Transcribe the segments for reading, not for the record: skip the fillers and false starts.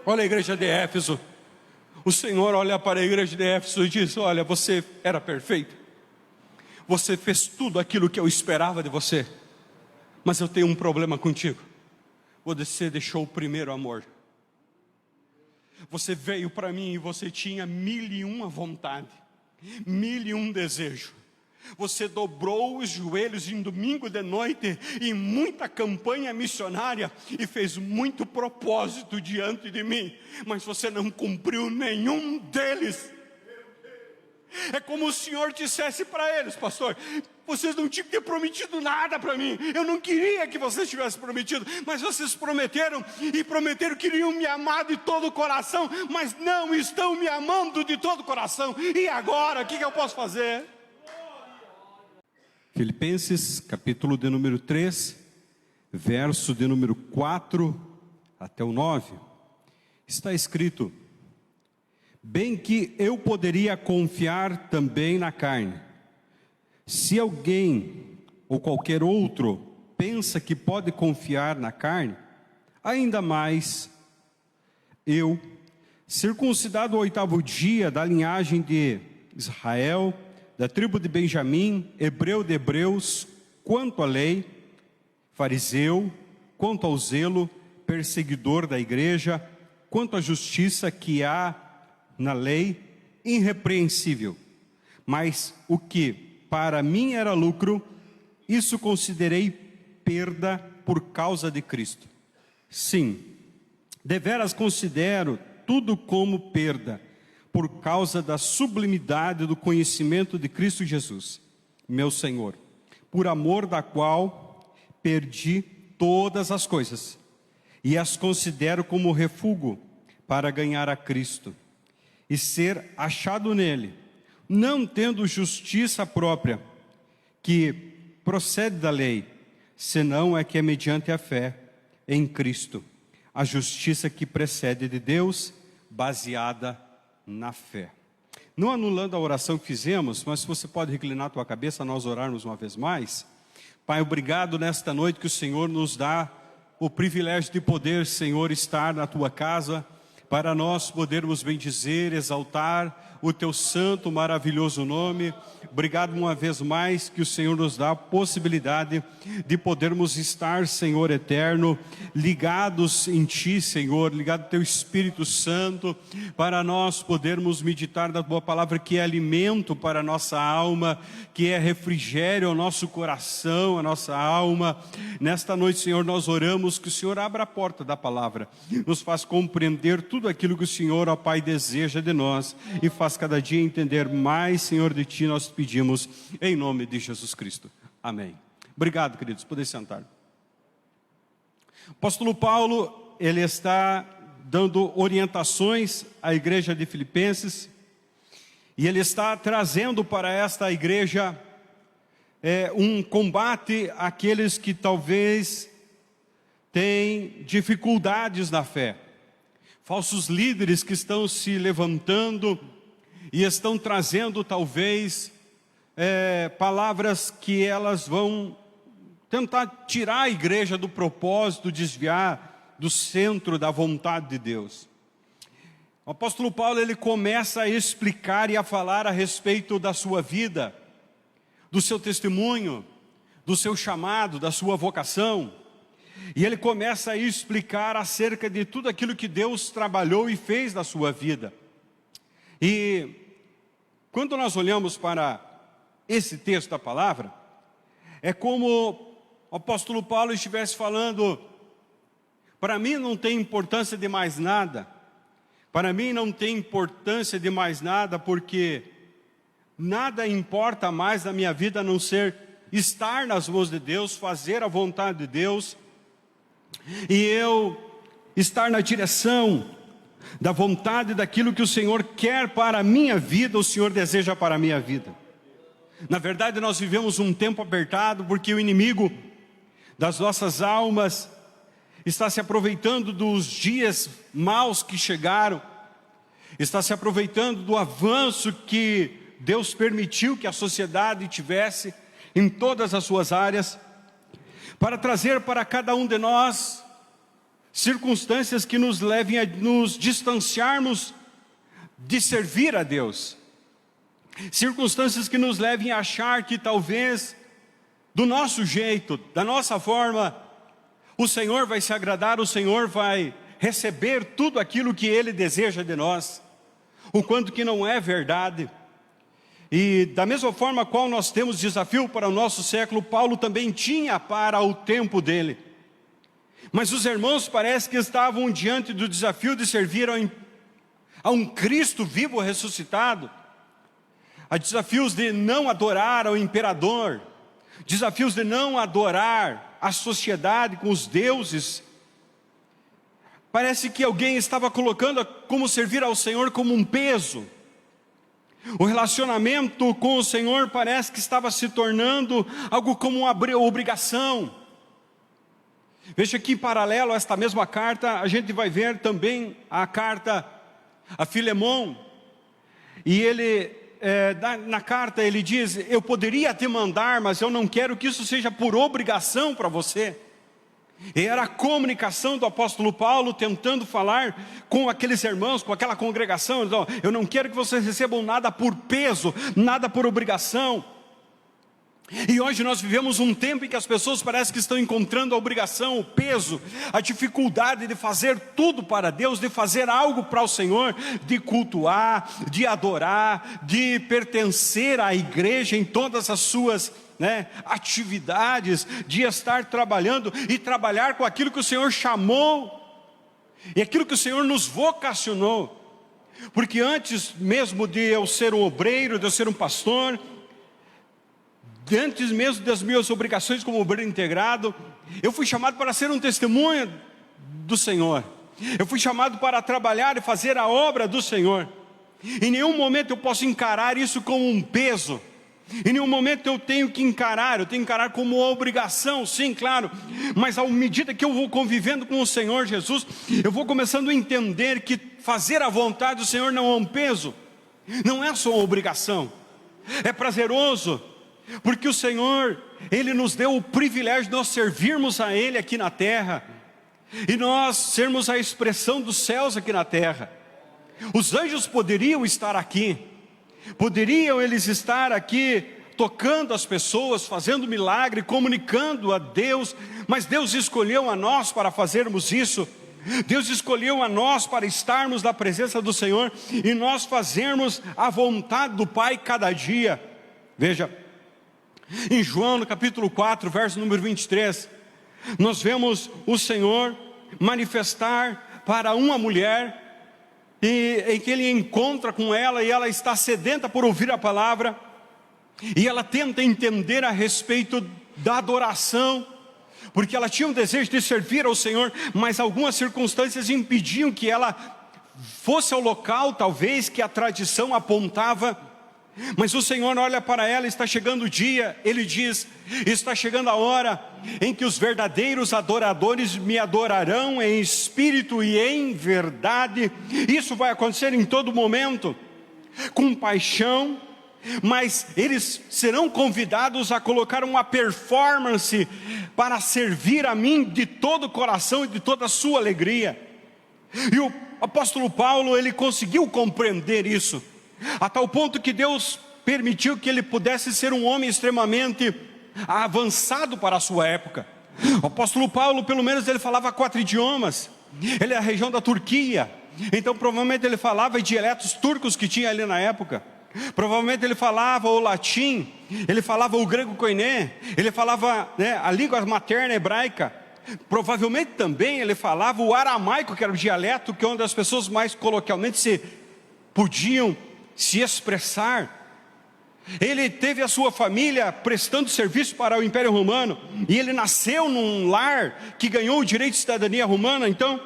Olha a igreja de Éfeso. O Senhor olha para a igreja de Éfeso e diz: olha, você era perfeito, você fez tudo aquilo que eu esperava de você, mas eu tenho um problema contigo. Você deixou o primeiro amor. Você veio para mim e você tinha 1001 vontade, 1001 desejo. Você dobrou os joelhos em domingo de noite, em muita campanha missionária, e fez muito propósito diante de mim, mas você não cumpriu nenhum deles. É como o Senhor dissesse para eles: pastor, vocês não tinham que ter prometido nada para mim. Eu não queria que vocês tivessem prometido, mas vocês prometeram, e prometeram que iriam me amar de todo o coração, mas não estão me amando de todo o coração. E agora, o que eu posso fazer? Filipenses, capítulo de número 3, verso de número 4 até o 9, está escrito: bem que eu poderia confiar também na carne. Se alguém ou qualquer outro pensa que pode confiar na carne, ainda mais eu, circuncidado ao 8º dia, da linhagem de Israel, da tribo de Benjamim, hebreu de hebreus, quanto à lei, fariseu, quanto ao zelo, perseguidor da igreja, quanto à justiça que há na lei, irrepreensível. Mas o que para mim era lucro, isso considerei perda por causa de Cristo. Sim, deveras considero tudo como perda, por causa da sublimidade do conhecimento de Cristo Jesus, meu Senhor, por amor da qual perdi todas as coisas, e as considero como refúgio para ganhar a Cristo, e ser achado nele, não tendo justiça própria, que procede da lei, senão é que é mediante a fé em Cristo, a justiça que precede de Deus, baseada na fé. Não anulando a oração que fizemos, mas se você pode reclinar a tua cabeça, nós orarmos uma vez mais. Pai, obrigado nesta noite que o Senhor nos dá o privilégio de poder, Senhor, estar na tua casa, para nós podermos bendizer, exaltar o teu santo, maravilhoso nome. Obrigado uma vez mais que o Senhor nos dá a possibilidade de podermos estar, Senhor eterno, ligados em Ti, Senhor, ligado ao Teu Espírito Santo, para nós podermos meditar da Tua palavra, que é alimento para a nossa alma, que é refrigério ao nosso coração, à nossa alma. Nesta noite, Senhor, nós oramos que o Senhor abra a porta da palavra, nos faz compreender tudo aquilo que o Senhor, ó Pai, deseja de nós, e faz cada dia entender mais, Senhor, de Ti nós pedimos, em nome de Jesus Cristo. Amém. Obrigado, queridos, podem sentar. O apóstolo Paulo, ele está dando orientações à igreja de Filipenses, e ele está trazendo para esta igreja um combate àqueles que talvez têm dificuldades na fé, falsos líderes que estão se levantando e estão trazendo talvez palavras que elas vão tentar tirar a igreja do propósito, desviar do centro da vontade de Deus. O apóstolo Paulo, ele começa a explicar e a falar a respeito da sua vida, do seu testemunho, do seu chamado, da sua vocação. E ele começa a explicar acerca de tudo aquilo que Deus trabalhou e fez na sua vida. E quando nós olhamos para esse texto da palavra, é como o apóstolo Paulo estivesse falando: para mim não tem importância de mais nada, para mim não tem importância de mais nada, porque nada importa mais na minha vida a não ser estar nas mãos de Deus, fazer a vontade de Deus, e eu estar na direção da vontade daquilo que o Senhor quer para a minha vida, o Senhor deseja para a minha vida. Na verdade, nós vivemos um tempo apertado, porque o inimigo das nossas almas está se aproveitando dos dias maus que chegaram, está se aproveitando do avanço que Deus permitiu que a sociedade tivesse em todas as suas áreas, para trazer para cada um de nós circunstâncias que nos levem a nos distanciarmos de servir a Deus, circunstâncias que nos levem a achar que talvez, do nosso jeito, da nossa forma, o Senhor vai se agradar, o Senhor vai receber tudo aquilo que Ele deseja de nós, o quanto que não é verdade. E da mesma forma qual nós temos desafio para o nosso século, Paulo também tinha para o tempo dele. Mas os irmãos parece que estavam diante do desafio de servir a um Cristo vivo ressuscitado, a desafios de não adorar ao imperador, desafios de não adorar a sociedade com os deuses. Parece que alguém estava colocando como servir ao Senhor como um peso. O relacionamento com o Senhor parece que estava se tornando algo como uma obrigação. Veja que em paralelo a esta mesma carta, a gente vai ver também a carta a Filemão. E ele, na carta ele diz, eu poderia te mandar, mas eu não quero que isso seja por obrigação para você. E era a comunicação do apóstolo Paulo tentando falar com aqueles irmãos, com aquela congregação. Então, eu não quero que vocês recebam nada por peso, nada por obrigação. E hoje nós vivemos um tempo em que as pessoas parecem que estão encontrando a obrigação, o peso, a dificuldade de fazer tudo para Deus, de fazer algo para o Senhor, de cultuar, de adorar, de pertencer à igreja em todas as suas atividades, de estar trabalhando e trabalhar com aquilo que o Senhor chamou e aquilo que o Senhor nos vocacionou. Porque antes mesmo de eu ser um obreiro, de eu ser um pastor, antes mesmo das minhas obrigações como obreiro integrado, eu fui chamado para ser um testemunho do Senhor. Eu fui chamado para trabalhar e fazer a obra do Senhor. Em nenhum momento eu posso encarar isso como um peso. Em nenhum momento eu tenho que encarar como obrigação, sim, claro. Mas à medida que eu vou convivendo com o Senhor Jesus, eu vou começando a entender que fazer a vontade do Senhor não é um peso, não é só uma obrigação, é prazeroso. Porque o Senhor, Ele nos deu o privilégio de nós servirmos a Ele aqui na terra, e nós sermos a expressão dos céus aqui na terra. Os anjos poderiam estar aqui, poderiam eles estar aqui tocando as pessoas, fazendo milagre, comunicando a Deus, mas Deus escolheu a nós para fazermos isso. Deus escolheu a nós para estarmos na presença do Senhor e nós fazermos a vontade do Pai cada dia. Veja, em João no capítulo 4, verso número 23, nós vemos o Senhor manifestar para uma mulher, em que Ele encontra com ela, e ela está sedenta por ouvir a palavra, e ela tenta entender a respeito da adoração, porque ela tinha um desejo de servir ao Senhor, mas algumas circunstâncias impediam que ela fosse ao local, talvez, que a tradição apontava. Mas o Senhor olha para ela, está chegando o dia, Ele diz, está chegando a hora em que os verdadeiros adoradores me adorarão em espírito e em verdade. Isso vai acontecer em todo momento, com paixão, mas eles serão convidados a colocar uma performance para servir a mim de todo o coração e de toda a sua alegria. E o apóstolo Paulo, ele conseguiu compreender isso, a tal ponto que Deus permitiu que ele pudesse ser um homem extremamente avançado para a sua época. O apóstolo Paulo, pelo menos ele falava 4 idiomas, ele é da região da Turquia, então provavelmente ele falava dialetos turcos que tinha ali na época. Provavelmente ele falava o latim, ele falava o grego koiné, ele falava a língua materna hebraica. Provavelmente também ele falava o aramaico, que era o dialeto que onde as pessoas mais coloquialmente podiam se expressar. Ele teve a sua família prestando serviço para o Império Romano, e ele nasceu num lar que ganhou o direito de cidadania romana. Então,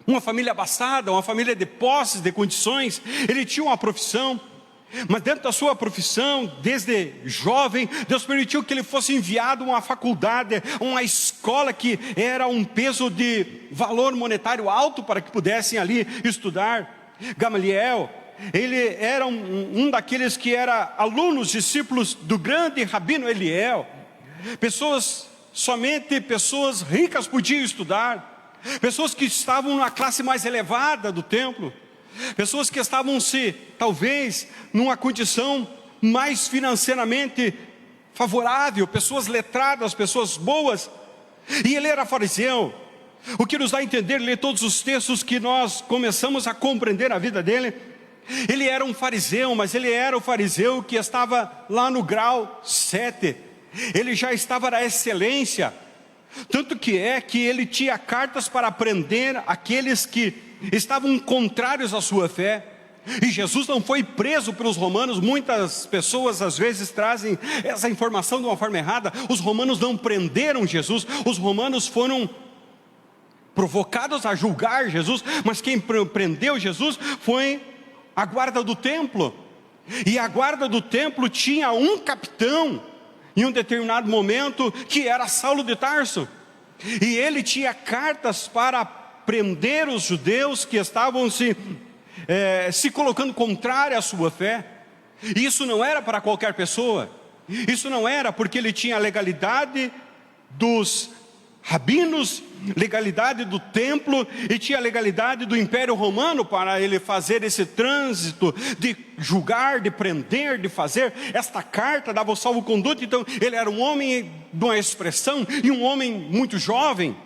uma família abastada, uma família de posses, de condições. Ele tinha uma profissão, mas dentro da sua profissão, desde jovem, Deus permitiu que ele fosse enviado a uma faculdade, uma escola que era um peso de valor monetário alto para que pudessem ali estudar. Gamaliel, ele era um daqueles que era alunos, discípulos do grande Rabino Eliel. Somente pessoas ricas podiam estudar. pessoas que estavam na classe mais elevada do templo, pessoas que estavam talvez numa condição mais financeiramente favorável, pessoas letradas, pessoas boas, e ele era fariseu, o que nos dá a entender, ler todos os textos que nós começamos a compreender a vida dele. Ele era um fariseu, mas ele era o fariseu que estava lá no grau 7, ele já estava na excelência, tanto que ele tinha cartas para prender aqueles que estavam contrários à sua fé. E Jesus não foi preso pelos romanos. Muitas pessoas às vezes trazem essa informação de uma forma errada. Os romanos não prenderam Jesus, os romanos foram provocados a julgar Jesus, mas quem prendeu Jesus foi a guarda do templo. E a guarda do templo tinha um capitão, em um determinado momento, que era Saulo de Tarso, e ele tinha cartas para prender os judeus que estavam se colocando contrário à sua fé. E isso não era para qualquer pessoa, isso não era porque ele tinha a legalidade dos rabinos, legalidade do templo, e tinha a legalidade do Império Romano para ele fazer esse trânsito de julgar, de prender, de fazer. Esta carta dava o salvo-conduto. Então ele era um homem de uma expressão, e um homem muito jovem.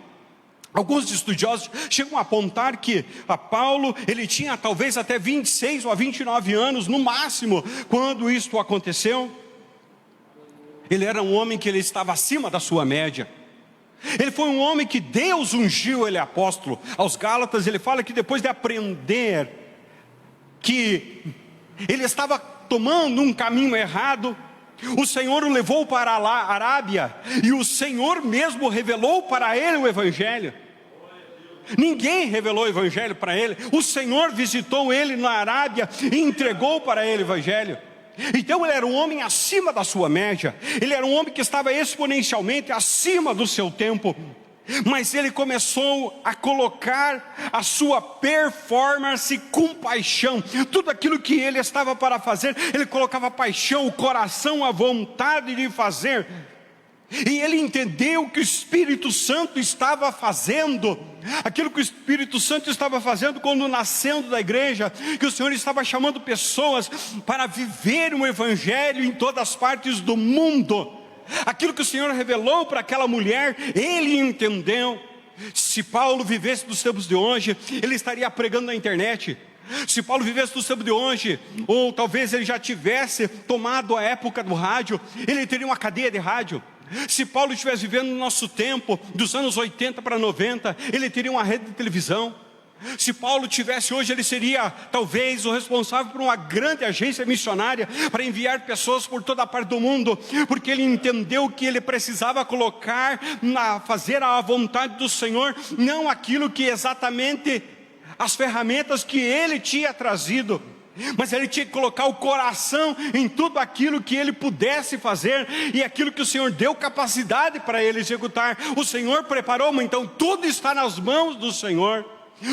Alguns estudiosos chegam a apontar que a Paulo, ele tinha talvez até 26 ou 29 anos no máximo, quando isto aconteceu. Ele era um homem que ele estava acima da sua média. Ele foi um homem que Deus ungiu ele apóstolo. Aos Gálatas ele fala que depois de aprender que ele estava tomando um caminho errado, o Senhor o levou para a Arábia, e o Senhor mesmo revelou para ele o Evangelho. Ninguém revelou o Evangelho para ele, o Senhor visitou ele na Arábia e entregou para ele o Evangelho. Então ele era um homem acima da sua média, ele era um homem que estava exponencialmente acima do seu tempo. Mas ele começou a colocar a sua performance com paixão. Tudo aquilo que ele estava para fazer, ele colocava paixão, o coração, a vontade de fazer. E ele entendeu que o Espírito Santo estava fazendo, aquilo que o Espírito Santo estava fazendo quando nascendo da igreja, que o Senhor estava chamando pessoas para viver o Evangelho em todas as partes do mundo. Aquilo que o Senhor revelou para aquela mulher, ele entendeu. Se Paulo vivesse nos tempos de hoje, ele estaria pregando na internet. Se Paulo vivesse no tempo de hoje, ou talvez ele já tivesse tomado a época do rádio, ele teria uma cadeia de rádio. Se Paulo estivesse vivendo no nosso tempo, dos anos 80 para 90, ele teria uma rede de televisão. Se Paulo tivesse hoje, ele seria talvez o responsável por uma grande agência missionária para enviar pessoas por toda a parte do mundo, porque ele entendeu que ele precisava colocar, fazer a vontade do Senhor, não aquilo que exatamente as ferramentas que ele tinha trazido, mas ele tinha que colocar o coração em tudo aquilo que ele pudesse fazer, e aquilo que o Senhor deu capacidade para ele executar. O Senhor preparou, mas então tudo está nas mãos do Senhor.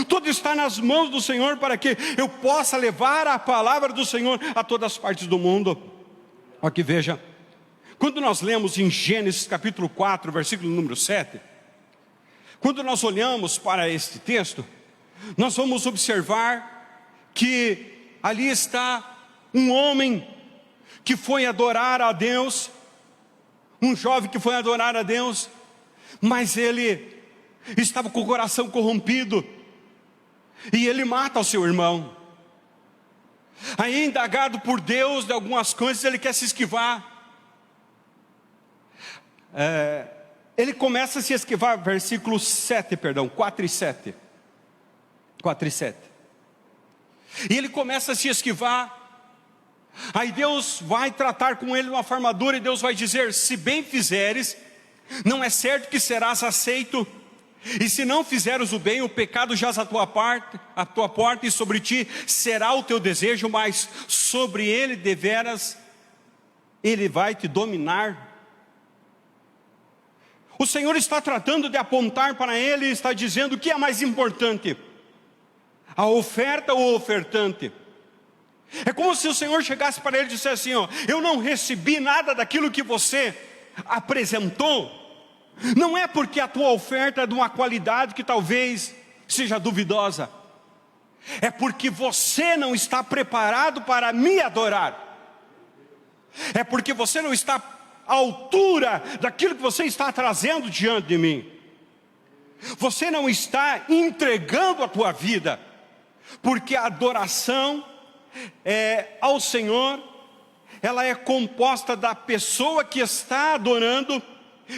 Tudo está nas mãos do Senhor para que eu possa levar a palavra do Senhor a todas as partes do mundo. Aqui veja, quando nós lemos em Gênesis capítulo 4, versículo número 7, quando nós olhamos para este texto, nós vamos observar que ali está um homem que foi adorar a Deus, um jovem que foi adorar a Deus, mas ele estava com o coração corrompido, e ele mata o seu irmão. Aí, indagado por Deus de algumas coisas, ele quer se esquivar. Ele começa a se esquivar, versículo 7, perdão, 4 e 7. 4 e 7. E ele começa a se esquivar. Aí Deus vai tratar com ele de uma forma dura, e Deus vai dizer: se bem fizeres, não é certo que serás aceito, e se não fizeres o bem, o pecado jaz à tua porta, e sobre ti será o teu desejo, mas sobre ele deveras ele vai te dominar. O Senhor está tratando de apontar para ele, está dizendo: o que é mais importante, a oferta ou o ofertante? É como se o Senhor chegasse para ele e dissesse assim: ó, eu não recebi nada daquilo que você apresentou, Não é porque a tua oferta é de uma qualidade que talvez seja duvidosa. É porque você não está preparado para me adorar. É porque você não está à altura daquilo que você está trazendo diante de mim. Você não está entregando a tua vida. Porque a adoração ao Senhor, ela é composta da pessoa que está adorando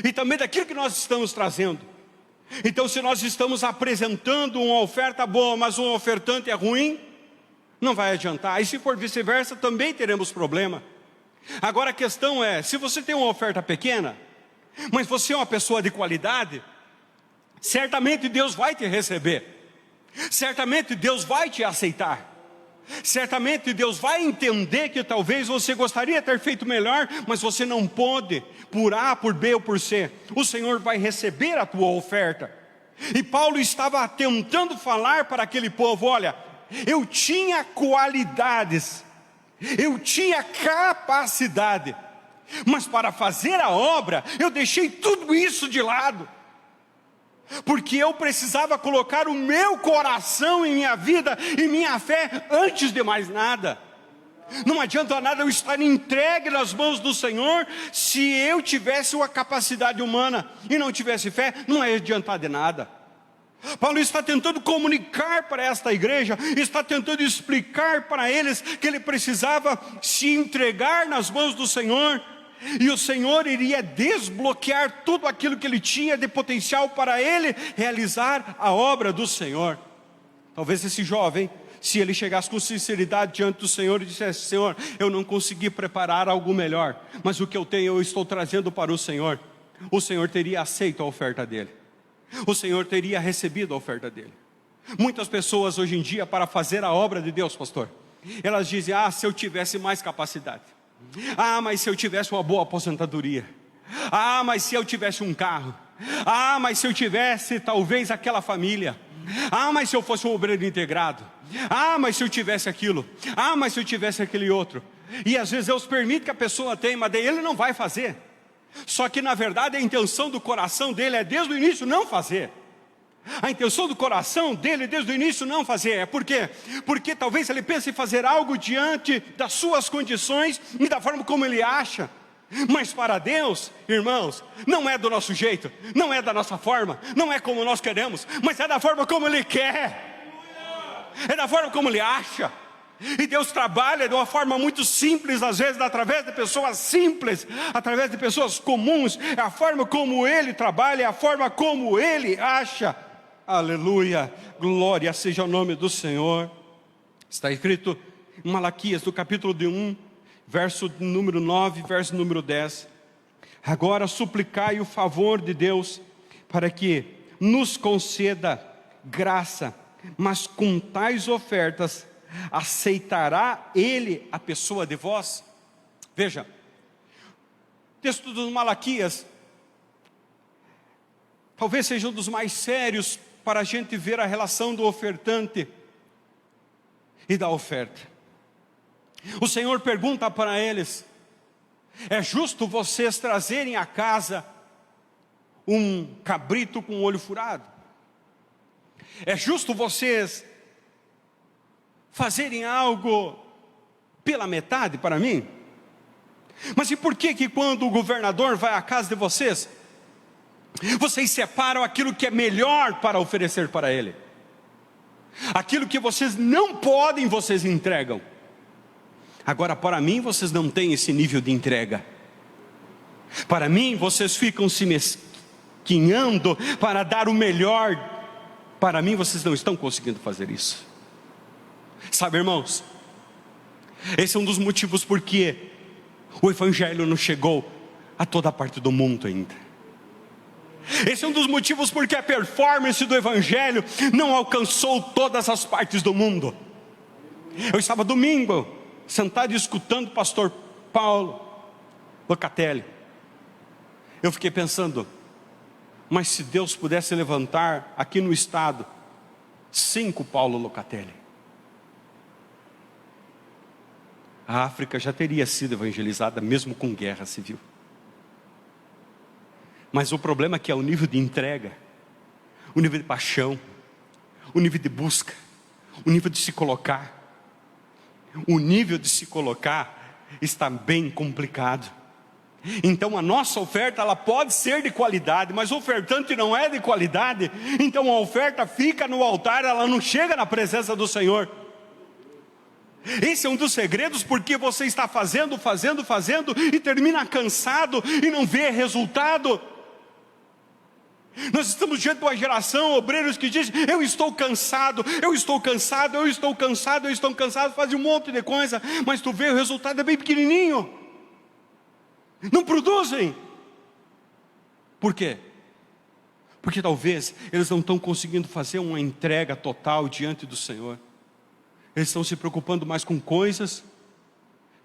e também daquilo que nós estamos trazendo. Então, se nós estamos apresentando uma oferta boa, mas um ofertante é ruim, não vai adiantar. E se for vice-versa, também teremos problema. Agora a questão é, se você tem uma oferta pequena, mas você é uma pessoa de qualidade, certamente Deus vai te receber. Certamente Deus vai te aceitar. Certamente Deus vai entender que talvez você gostaria de ter feito melhor, mas você não pôde, por A, por B ou por C. O Senhor vai receber a tua oferta. E Paulo estava tentando falar para aquele povo: olha, eu tinha qualidades, eu tinha capacidade, mas para fazer a obra, eu deixei tudo isso de lado. Porque eu precisava colocar o meu coração em minha vida e minha fé antes de mais nada. Não adianta nada eu estar entregue nas mãos do Senhor se eu tivesse uma capacidade humana e não tivesse fé, não ia adiantar de nada. Paulo está tentando comunicar para esta igreja, está tentando explicar para eles que ele precisava se entregar nas mãos do Senhor. E o Senhor iria desbloquear tudo aquilo que ele tinha de potencial para ele realizar a obra do Senhor. Talvez esse jovem, se ele chegasse com sinceridade diante do Senhor e dissesse: Senhor, eu não consegui preparar algo melhor, mas o que eu tenho eu estou trazendo para o Senhor teria aceito a oferta dele. O Senhor teria recebido a oferta dele. Muitas pessoas hoje em dia, para fazer a obra de Deus, pastor, elas dizem: se eu tivesse mais capacidade, mas se eu tivesse uma boa aposentadoria, mas se eu tivesse um carro, mas se eu tivesse talvez aquela família, mas se eu fosse um obreiro integrado, mas se eu tivesse aquilo, mas se eu tivesse aquele outro. E às vezes Deus permite que a pessoa tenha, mas daí ele não vai fazer. Só que na verdade a intenção do coração dele é desde o início não fazer. A intenção do coração dele desde o início não fazer. Por quê? Porque talvez ele pense em fazer algo diante das suas condições e da forma como ele acha. Mas para Deus, irmãos, não é do nosso jeito, não é da nossa forma, não é como nós queremos, mas é da forma como Ele quer, é da forma como Ele acha. E Deus trabalha de uma forma muito simples, às vezes através de pessoas simples, através de pessoas comuns. É a forma como Ele trabalha, é a forma como Ele acha. Aleluia, glória seja o nome do Senhor. Está escrito em Malaquias, do capítulo 1, verso número 9, verso número 10. Agora suplicai o favor de Deus, para que nos conceda graça, mas com tais ofertas, aceitará Ele a pessoa de vós? Veja, o texto dos Malaquias, talvez seja um dos mais sérios, para a gente ver a relação do ofertante e da oferta. O Senhor pergunta para eles: é justo vocês trazerem a casa um cabrito com o olho furado? É justo vocês fazerem algo pela metade para mim? Mas e por que quando o governador vai à casa de vocês separam aquilo que é melhor para oferecer para ele? Aquilo que vocês não podem, vocês entregam. Agora, para mim, vocês não têm esse nível de entrega. Para mim, vocês ficam se mesquinhando para dar o melhor. Para mim, vocês não estão conseguindo fazer isso. Sabe, irmãos, esse é um dos motivos porque o Evangelho não chegou a toda parte do mundo ainda. Esse é um dos motivos porque a performance do Evangelho não alcançou todas as partes do mundo. Eu estava domingo sentado escutando o pastor Paulo Locatelli. Eu fiquei pensando: mas se Deus pudesse levantar aqui no estado 5 Paulo Locatelli, a África já teria sido evangelizada mesmo com guerra civil. Mas o problema é que é o nível de entrega, o nível de paixão, o nível de busca, o nível de se colocar. O nível de se colocar está bem complicado. Então a nossa oferta, ela pode ser de qualidade, mas o ofertante não é de qualidade, então a oferta fica no altar, ela não chega na presença do Senhor. Esse é um dos segredos, porque você está fazendo e termina cansado e não vê resultado. Nós estamos diante de uma geração, obreiros que dizem: eu estou cansado, fazem um monte de coisa, mas tu vê o resultado é bem pequenininho, não produzem. Por quê? Porque talvez eles não estão conseguindo fazer uma entrega total diante do Senhor. Eles estão se preocupando mais com coisas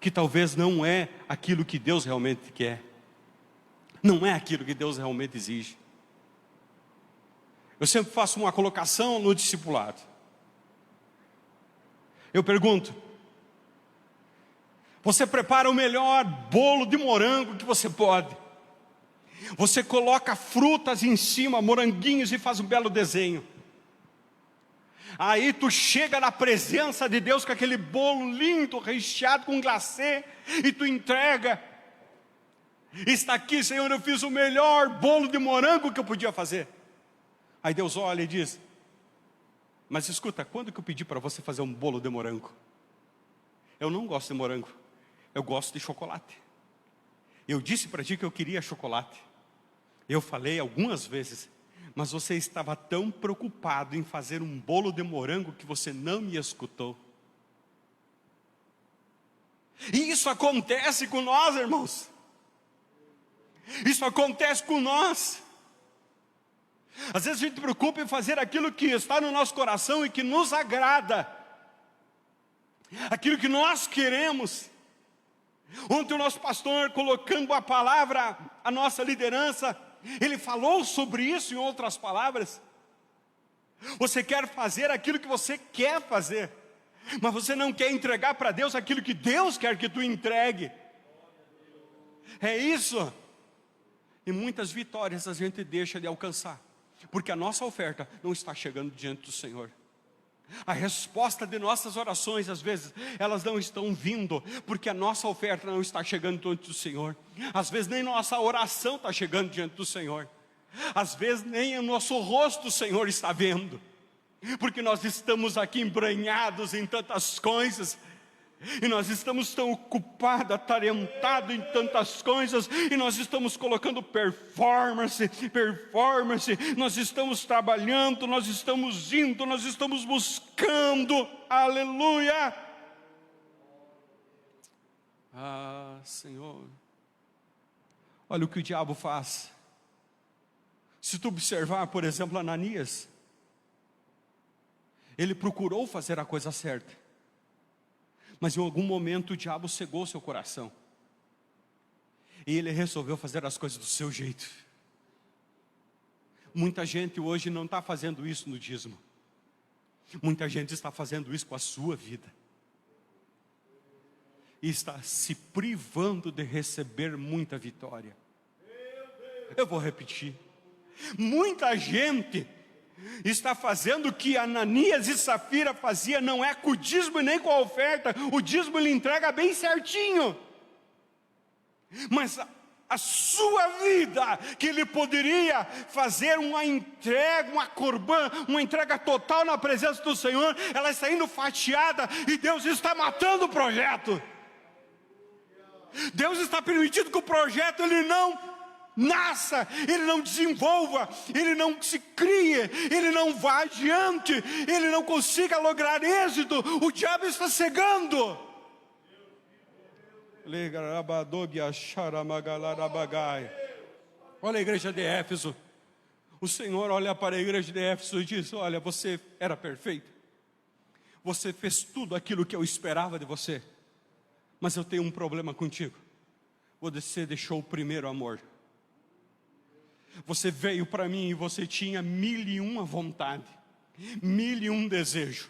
que talvez não é aquilo que Deus realmente quer, não é aquilo que Deus realmente exige. Eu sempre faço uma colocação no discipulado. Eu pergunto: você prepara o melhor bolo de morango que você pode. Você coloca frutas em cima, moranguinhos, e faz um belo desenho. Aí tu chega na presença de Deus com aquele bolo lindo, recheado com glacê, e tu entrega. Está aqui, Senhor, eu fiz o melhor bolo de morango que eu podia fazer. Aí Deus olha e diz: mas escuta, quando que eu pedi para você fazer um bolo de morango? Eu não gosto de morango, eu gosto de chocolate. Eu disse para ti que eu queria chocolate. Eu falei algumas vezes, mas você estava tão preocupado em fazer um bolo de morango que você não me escutou. E isso acontece com nós, irmãos. Isso acontece com nós. Às vezes a gente se preocupa em fazer aquilo que está no nosso coração e que nos agrada, aquilo que nós queremos. Ontem o nosso pastor, colocando a palavra, a nossa liderança, ele falou sobre isso em outras palavras. Você quer fazer aquilo que você quer fazer, mas você não quer entregar para Deus aquilo que Deus quer que tu entregue. É isso. E muitas vitórias a gente deixa de alcançar, porque a nossa oferta não está chegando diante do Senhor. A resposta de nossas orações, às vezes, elas não estão vindo, porque a nossa oferta não está chegando diante do Senhor. Às vezes nem nossa oração está chegando diante do Senhor. Às vezes nem o nosso rosto o Senhor está vendo, porque nós estamos aqui embranhados em tantas coisas, e nós estamos tão ocupados, atarentados em tantas coisas, e nós estamos colocando performance, nós estamos trabalhando, nós estamos indo, nós estamos buscando, aleluia. Ah, Senhor, olha o que o diabo faz. Se tu observar, por exemplo, Ananias, ele procurou fazer a coisa certa, mas em algum momento o diabo cegou seu coração, e ele resolveu fazer as coisas do seu jeito. Muita gente hoje não está fazendo isso no dízimo, muita gente está fazendo isso com a sua vida, e está se privando de receber muita vitória. Eu vou repetir: muita gente está fazendo o que Ananias e Safira faziam, não é com o dízimo e nem com a oferta. O dízimo ele entrega bem certinho, mas a sua vida, que ele poderia fazer uma entrega, uma corbã, uma entrega total na presença do Senhor, ela está indo fatiada, e Deus está matando o projeto. Deus está permitindo que o projeto ele não nasça, ele não desenvolva, ele não se crie, ele não vá adiante, ele não consiga lograr êxito. O diabo está cegando. Olha a igreja de Éfeso. O Senhor olha para a igreja de Éfeso e diz: olha, você era perfeito, você fez tudo aquilo que eu esperava de você, mas eu tenho um problema contigo. Você deixou o primeiro amor. Você veio para mim e você tinha 1001 vontade, 1001 desejo,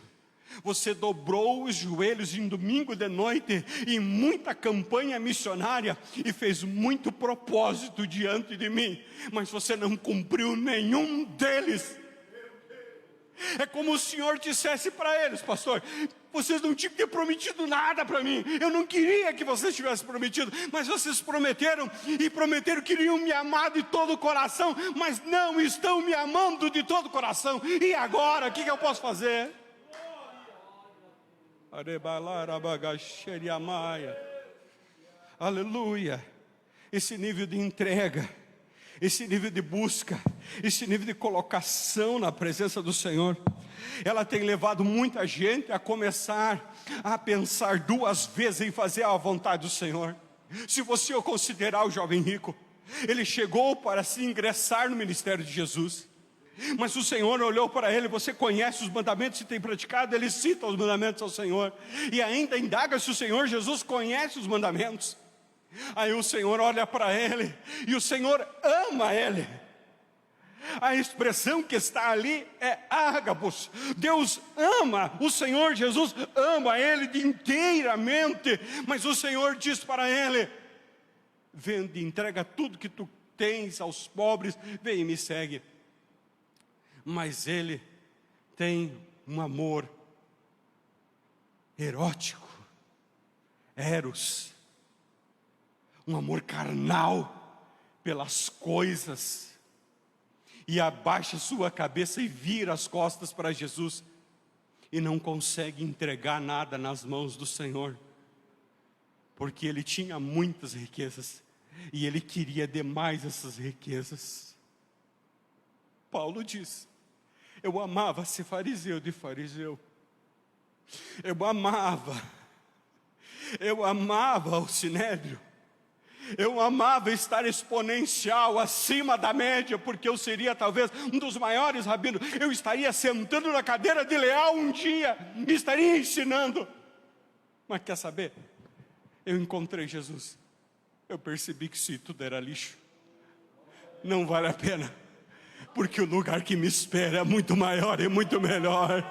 Você dobrou os joelhos em domingo de noite, em muita campanha missionária, e fez muito propósito diante de mim, mas você não cumpriu nenhum deles. É como o Senhor dissesse para eles: pastor, vocês não tinham que ter prometido nada para mim. Eu não queria que vocês tivessem prometido, mas vocês prometeram, e prometeram que iriam me amar de todo o coração, mas não estão me amando de todo o coração. E agora, o que eu posso fazer? Aleluia. Esse nível de entrega, esse nível de busca, esse nível de colocação na presença do Senhor, ela tem levado muita gente a começar a pensar duas vezes em fazer a vontade do Senhor. Se você o considerar o jovem rico, ele chegou para se ingressar no ministério de Jesus, mas o Senhor olhou para ele: você conhece os mandamentos e tem praticado? Ele cita os mandamentos ao Senhor, e ainda indaga se o Senhor Jesus conhece os mandamentos. Aí o Senhor olha para ele, e o Senhor ama ele. A expressão que está ali é ágapos. Deus ama, o Senhor Jesus ama ele de inteiramente, mas o Senhor diz para ele: vende, entrega tudo que tu tens aos pobres, vem e me segue. Mas ele tem um amor erótico, eros, um amor carnal pelas coisas, e abaixa sua cabeça e vira as costas para Jesus, e não consegue entregar nada nas mãos do Senhor, porque ele tinha muitas riquezas, e ele queria demais essas riquezas. Paulo diz: eu amava ser fariseu de fariseu, eu amava o sinédrio, eu amava estar exponencial, acima da média, porque eu seria talvez um dos maiores rabinos. Eu estaria sentando na cadeira de Leal um dia, e estaria ensinando. Mas quer saber? Eu encontrei Jesus, eu percebi que isso tudo era lixo, não vale a pena, porque o lugar que me espera é muito maior e muito melhor.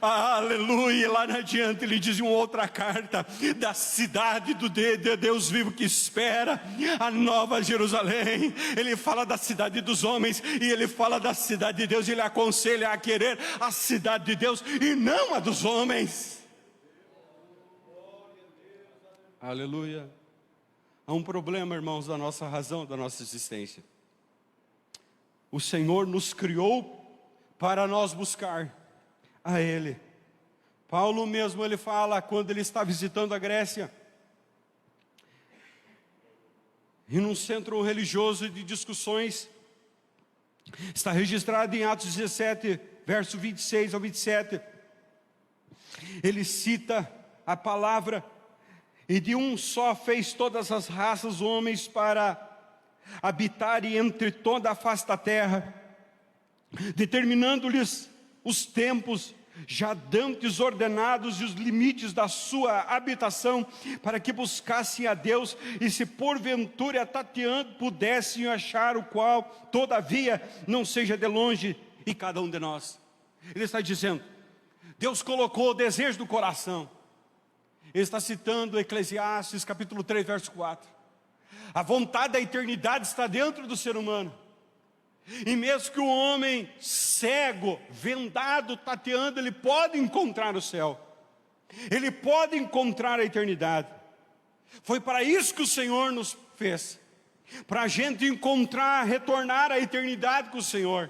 Aleluia. Lá adiante ele diz em uma outra carta da cidade do Deus vivo que espera, a nova Jerusalém. Ele fala da cidade dos homens, e ele fala da cidade de Deus. Ele aconselha a querer a cidade de Deus e não a dos homens. Aleluia. Há um problema, irmãos, da nossa razão, da nossa existência. O Senhor nos criou para nós buscar a Ele. Paulo mesmo, ele fala, quando ele está visitando a Grécia, e num centro religioso de discussões, está registrado em Atos 17, verso 26 ao 27, ele cita a palavra: e de um só fez todas as raças homens para habitarem entre toda a face da terra, determinando-lhes os tempos já dantes ordenados e os limites da sua habitação, para que buscassem a Deus, e se porventura tateando pudessem achar o qual todavia não seja de longe, e cada um de nós. Ele está dizendo, Deus colocou o desejo do coração. Ele está citando Eclesiastes capítulo 3 verso 4. A vontade da eternidade está dentro do ser humano. E mesmo que o homem cego, vendado, tateando, ele pode encontrar o céu. Ele pode encontrar a eternidade. Foi para isso que o Senhor nos fez. Para a gente encontrar, retornar à eternidade com o Senhor.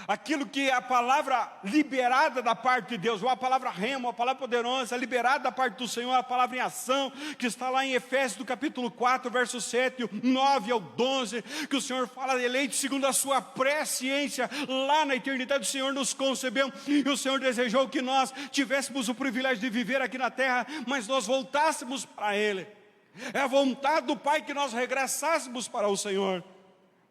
Aquilo que é a palavra liberada da parte de Deus, ou a palavra rema, a palavra poderosa, liberada da parte do Senhor, a palavra em ação, que está lá em Efésios do capítulo 4, verso 7, 9 ao 12, que o Senhor fala, eleito segundo a sua presciência, lá na eternidade o Senhor nos concebeu, e o Senhor desejou que nós tivéssemos o privilégio de viver aqui na terra, mas nós voltássemos para Ele. É a vontade do Pai que nós regressássemos para o Senhor,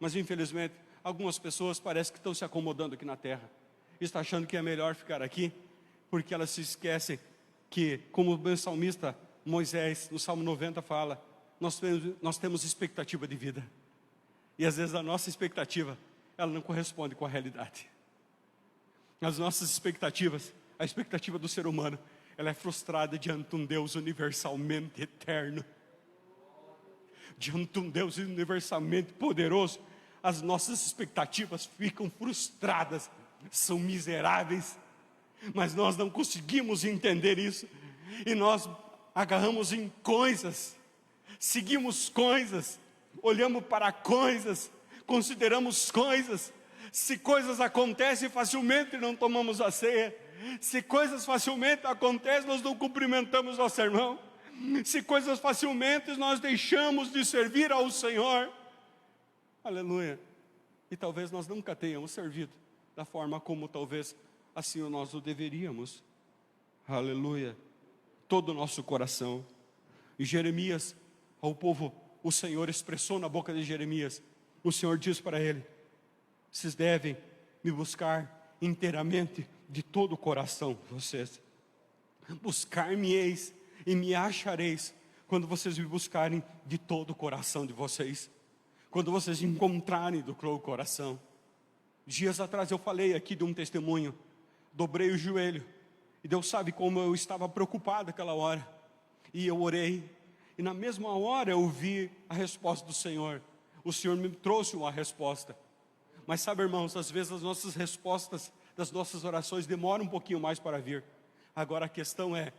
mas infelizmente, algumas pessoas parecem que estão se acomodando aqui na terra, está achando que é melhor ficar aqui, porque elas se esquecem que, como o salmista Moisés, no Salmo 90 fala, nós temos expectativa de vida, e às vezes a nossa expectativa, ela não corresponde com a realidade. As nossas expectativas, a expectativa do ser humano, ela é frustrada diante de um Deus universalmente eterno, diante de um Deus universalmente poderoso. As nossas expectativas ficam frustradas, são miseráveis, mas nós não conseguimos entender isso, e nós agarramos em coisas, seguimos coisas, olhamos para coisas, consideramos coisas. Se coisas acontecem facilmente, não tomamos a ceia. Se coisas facilmente acontecem, nós não cumprimentamos nosso irmão. Se coisas facilmente, nós deixamos de servir ao Senhor. Aleluia. E talvez nós nunca tenhamos servido da forma como talvez assim nós o deveríamos. Aleluia. Todo o nosso coração. E Jeremias, ao povo, o Senhor expressou na boca de Jeremias. O Senhor diz para ele: vocês devem me buscar inteiramente, de todo o coração, vocês. Buscar-me-eis e me achareis, quando vocês me buscarem de todo o coração de vocês. Quando vocês encontrarem do coração. Dias atrás eu falei aqui de um testemunho. Dobrei o joelho. E Deus sabe como eu estava preocupado naquela hora. E eu orei. E na mesma hora eu vi a resposta do Senhor. O Senhor me trouxe uma resposta. Mas sabe, irmãos, às vezes as nossas respostas das nossas orações demoram um pouquinho mais para vir. Agora a questão é,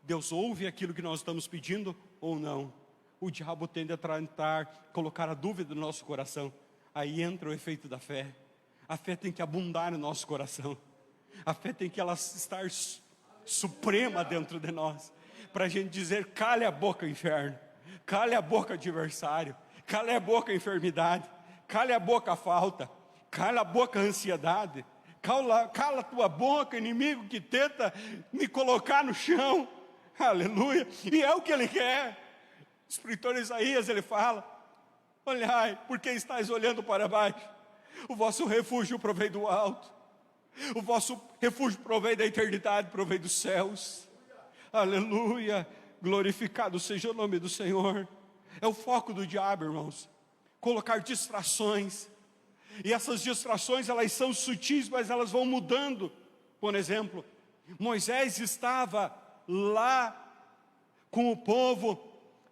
Deus ouve aquilo que nós estamos pedindo ou não? O diabo tende a tentar colocar a dúvida no nosso coração. Aí entra o efeito da fé. A fé tem que abundar no nosso coração. A fé tem que ela estar suprema dentro de nós, para a gente dizer: cale a boca, inferno, cale a boca, adversário, cale a boca, enfermidade, cale a boca, falta, cale a boca, ansiedade, cala a tua boca, inimigo que tenta me colocar no chão. Aleluia. E é o que ele quer. O escritor Isaías, ele fala: olhai, porque estáis olhando para baixo? O vosso refúgio provém do alto. O vosso refúgio provém da eternidade, provém dos céus. Aleluia. Glorificado seja o nome do Senhor. É o foco do diabo, irmãos, colocar distrações. E essas distrações, elas são sutis, mas elas vão mudando. Por exemplo, Moisés estava lá com o povo,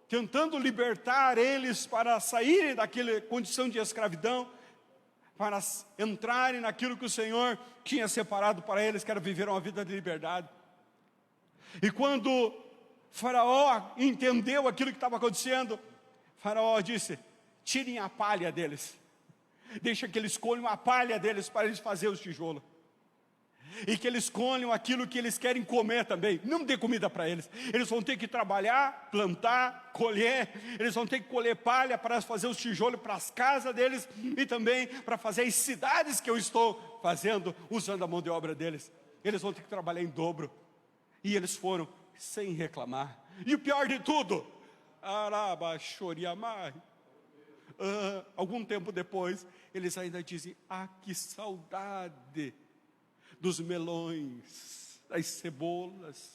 tentando libertar eles para saírem daquela condição de escravidão, para entrarem naquilo que o Senhor tinha separado para eles, que era viver uma vida de liberdade. E quando Faraó entendeu aquilo que estava acontecendo, Faraó disse: tirem a palha deles, deixa que eles colham a palha deles para eles fazerem os tijolos, e que eles colham aquilo que eles querem comer também. Não dê comida para eles. Eles vão ter que trabalhar, plantar, colher. Eles vão ter que colher palha para fazer os tijolos para as casas deles, e também para fazer as cidades que eu estou fazendo, usando a mão de obra deles. Eles vão ter que trabalhar em dobro. E eles foram sem reclamar. E o pior de tudo, algum tempo depois, eles ainda dizem: ah, que saudade dos melões, das cebolas,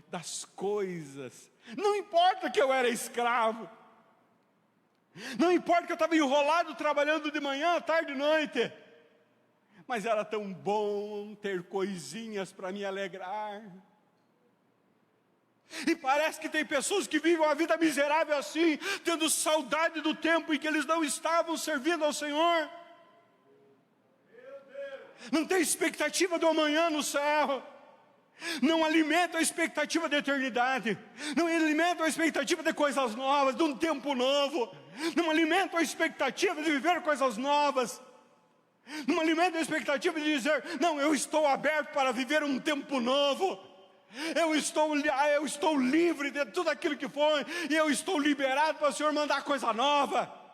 das coisas. Não importa que eu era escravo, não importa que eu estava enrolado trabalhando de manhã, tarde e noite, mas era tão bom ter coisinhas para me alegrar. E parece que tem pessoas que vivem uma vida miserável assim, tendo saudade do tempo em que eles não estavam servindo ao Senhor. Não tem expectativa do amanhã no céu, não alimenta a expectativa da eternidade, não alimenta a expectativa de coisas novas, de um tempo novo, não alimenta a expectativa de viver coisas novas, não alimenta a expectativa de dizer: não, eu estou aberto para viver um tempo novo, eu estou livre de tudo aquilo que foi, e eu estou liberado para o Senhor mandar coisa nova.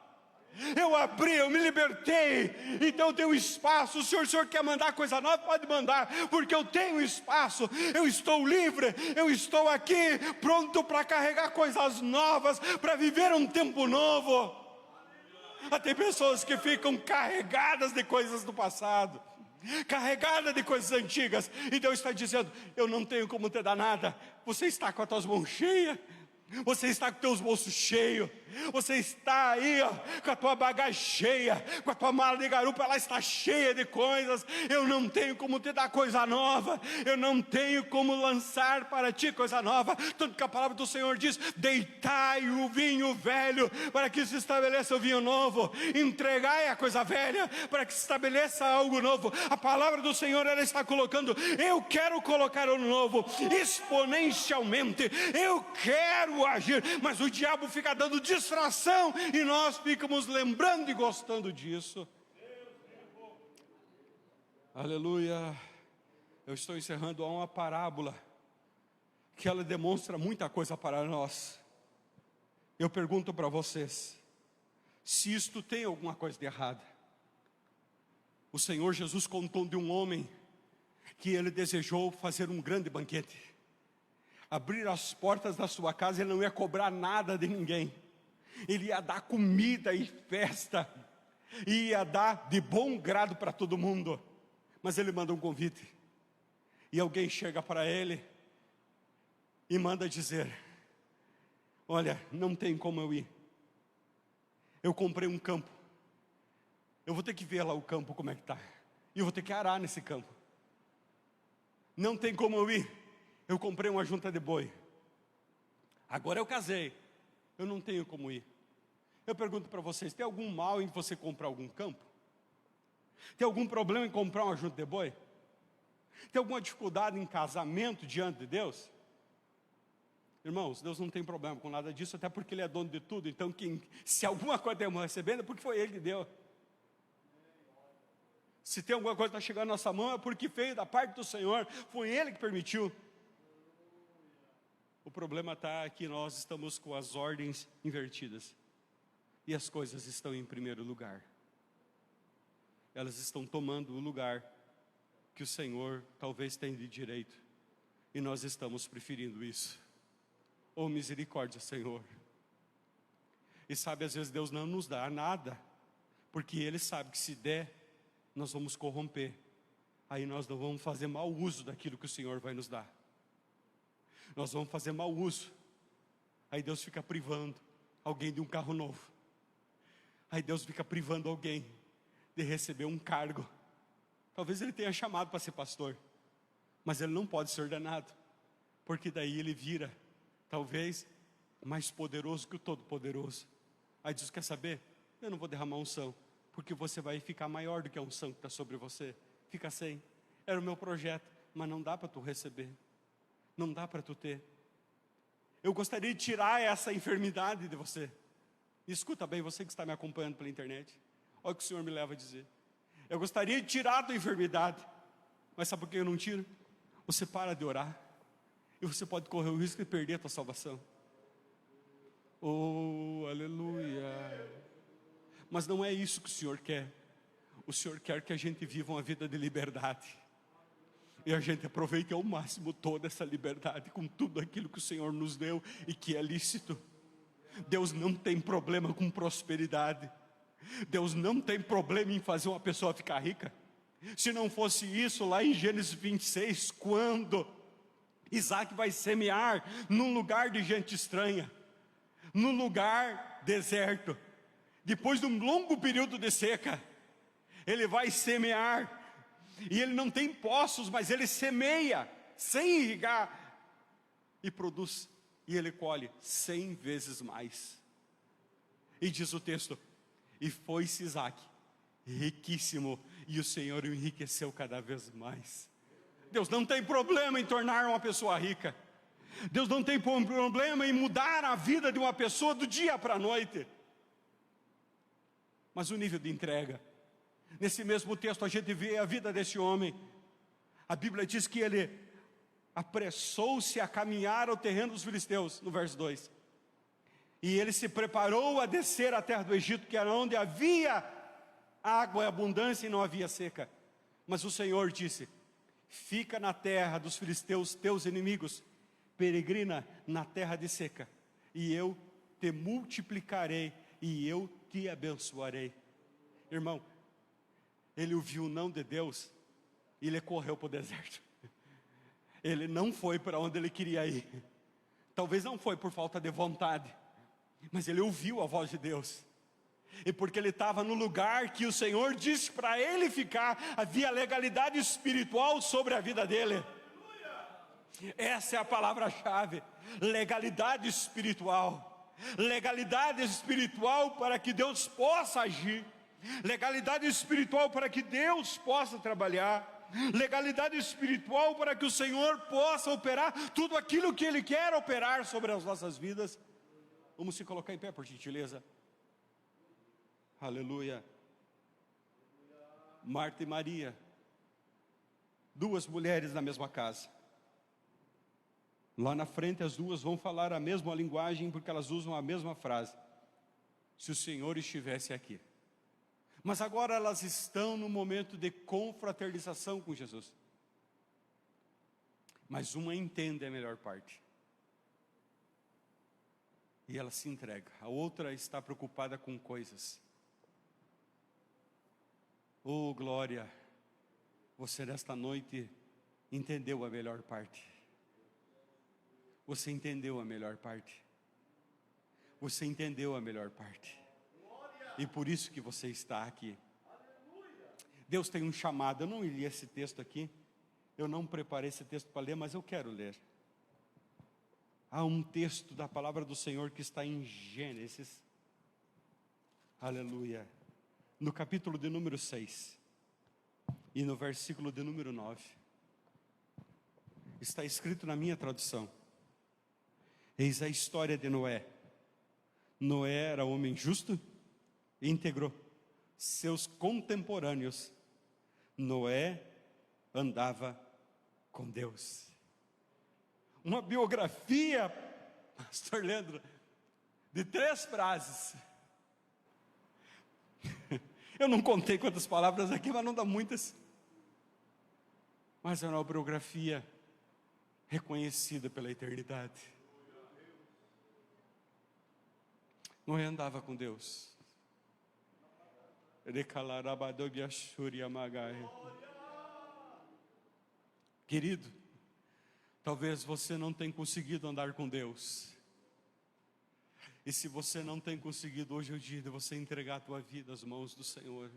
Eu abri, eu me libertei, então eu tenho espaço. O Senhor quer mandar coisa nova, pode mandar, porque eu tenho espaço, eu estou livre, eu estou aqui pronto para carregar coisas novas, para viver um tempo novo. Tem pessoas que ficam carregadas de coisas do passado, carregada de coisas antigas, e Deus está dizendo: eu não tenho como te dar nada, você está com as tuas mãos cheias, Você está com teus bolsos cheios, você está aí, ó, com a tua bagagem cheia, com a tua mala de garupa, ela está cheia de coisas. Eu não tenho como te dar coisa nova, eu não tenho como lançar para ti coisa nova. Tanto que a palavra do Senhor diz: deitai o vinho velho, para que se estabeleça o vinho novo, entregai a coisa velha, para que se estabeleça algo novo. A palavra do Senhor, ela está colocando: eu quero colocar o novo exponencialmente, eu quero agir, mas o diabo fica dando distração e nós ficamos lembrando e gostando disso. Aleluia. Eu estou encerrando uma parábola que ela demonstra muita coisa para nós. Eu pergunto para vocês, se isto tem alguma coisa de errada. O Senhor Jesus contou de um homem que ele desejou fazer um grande banquete, abrir as portas da sua casa. Ele não ia cobrar nada de ninguém, ele ia dar comida e festa, ia dar de bom grado para todo mundo. Mas ele manda um convite, e alguém chega para ele e manda dizer: olha, não tem como eu ir, eu comprei um campo, eu vou ter que ver lá o campo como é que está, e eu vou ter que arar nesse campo, não tem como eu ir, eu comprei uma junta de boi, agora eu casei, eu não tenho como ir. Eu pergunto para vocês, tem algum mal em você comprar algum campo? Tem algum problema em comprar uma junta de boi? Tem alguma dificuldade em casamento diante de Deus? Irmãos, Deus não tem problema com nada disso, até porque Ele é dono de tudo. Então, se alguma coisa estamos recebendo, é porque foi Ele que deu. Se tem alguma coisa que está chegando na nossa mão, é porque veio da parte do Senhor, foi Ele que permitiu. O problema está que nós estamos com as ordens invertidas, e as coisas estão em primeiro lugar. Elas estão tomando o lugar que o Senhor talvez tenha de direito, e nós estamos preferindo isso. Oh, misericórdia, Senhor. E sabe, às vezes Deus não nos dá nada, porque Ele sabe que se der, nós vamos corromper. Aí nós não vamos fazer mau uso daquilo que o Senhor vai nos dar. Nós vamos fazer mau uso. Aí Deus fica privando alguém de um carro novo. Aí Deus fica privando alguém de receber um cargo. Talvez ele tenha chamado para ser pastor, mas ele não pode ser ordenado, porque daí ele vira, talvez, mais poderoso que o Todo-Poderoso. Aí Deus quer saber? Eu não vou derramar unção, porque você vai ficar maior do que a unção que está sobre você. Fica sem. Era o meu projeto, mas não dá para tu receber. Não dá para tu ter. Eu gostaria de tirar essa enfermidade de você. Escuta bem, você que está me acompanhando pela internet. Olha o que o Senhor me leva a dizer. Eu gostaria de tirar a tua enfermidade, mas sabe por que eu não tiro? Você para de orar, e você pode correr o risco de perder a tua salvação. Oh, aleluia. Mas não é isso que o Senhor quer. O Senhor quer que a gente viva uma vida de liberdade, e a gente aproveite ao máximo toda essa liberdade, com tudo aquilo que o Senhor nos deu, e que é lícito. Deus não tem problema com prosperidade. Deus não tem problema em fazer uma pessoa ficar rica. Se não fosse isso, lá em Gênesis 26, quando Isaac vai semear num lugar de gente estranha, num lugar deserto, depois de um longo período de seca, ele vai semear, e ele não tem poços, mas ele semeia sem irrigar, e produz, e ele colhe 100 vezes mais. E diz o texto: e foi-se Isaac riquíssimo, e o Senhor o enriqueceu cada vez mais. Deus não tem problema em tornar uma pessoa rica. Deus não tem problema em mudar a vida de uma pessoa do dia para a noite. Mas o nível de entrega, nesse mesmo texto a gente vê a vida desse homem. A Bíblia diz que ele apressou-se a caminhar ao terreno dos filisteus, no verso 2. E ele se preparou a descer à terra do Egito, que era onde havia água e abundância e não havia seca. Mas o Senhor disse: fica na terra dos filisteus, teus inimigos, peregrina na terra de seca, e eu te multiplicarei, e eu te abençoarei. Irmão, ele ouviu o não de Deus, e ele correu para o deserto. Ele não foi para onde ele queria ir. Talvez não foi por falta de vontade, mas ele ouviu a voz de Deus. E porque ele estava no lugar que o Senhor disse para ele ficar, havia legalidade espiritual sobre a vida dele. Essa é a palavra-chave: legalidade espiritual. Legalidade espiritual para que Deus possa agir. Legalidade espiritual para que Deus possa trabalhar. Legalidade espiritual para que o Senhor possa operar tudo aquilo que Ele quer operar sobre as nossas vidas. Vamos se colocar em pé, por gentileza. Aleluia. Marta e Maria, duas mulheres na mesma casa. Lá na frente as duas vão falar a mesma linguagem, porque elas usam a mesma frase: se o Senhor estivesse aqui. Mas agora elas estão no momento de confraternização com Jesus. Mas uma entende a melhor parte, e ela se entrega. A outra está preocupada com coisas. Oh, glória! Você nesta noite entendeu a melhor parte. Você entendeu a melhor parte. Você entendeu a melhor parte. E por isso que você está aqui. Deus tem um chamado. Eu não li esse texto aqui. Eu não preparei esse texto para ler, mas eu quero ler. Há um texto da palavra do Senhor que está em Gênesis. Aleluia. No capítulo de número 6. E no versículo de número 9. Está escrito na minha tradução: eis a história de Noé. Noé era homem justo, íntegro. Seus contemporâneos, Noé andava com Deus. Uma biografia, pastor Leandro, de 3 frases. Eu não contei quantas palavras aqui, mas não dá muitas. Mas é uma biografia reconhecida pela eternidade. Noé andava com Deus. Querido, talvez você não tenha conseguido andar com Deus. E se você não tem conseguido, hoje é o dia de você entregar a tua vida às mãos do Senhor.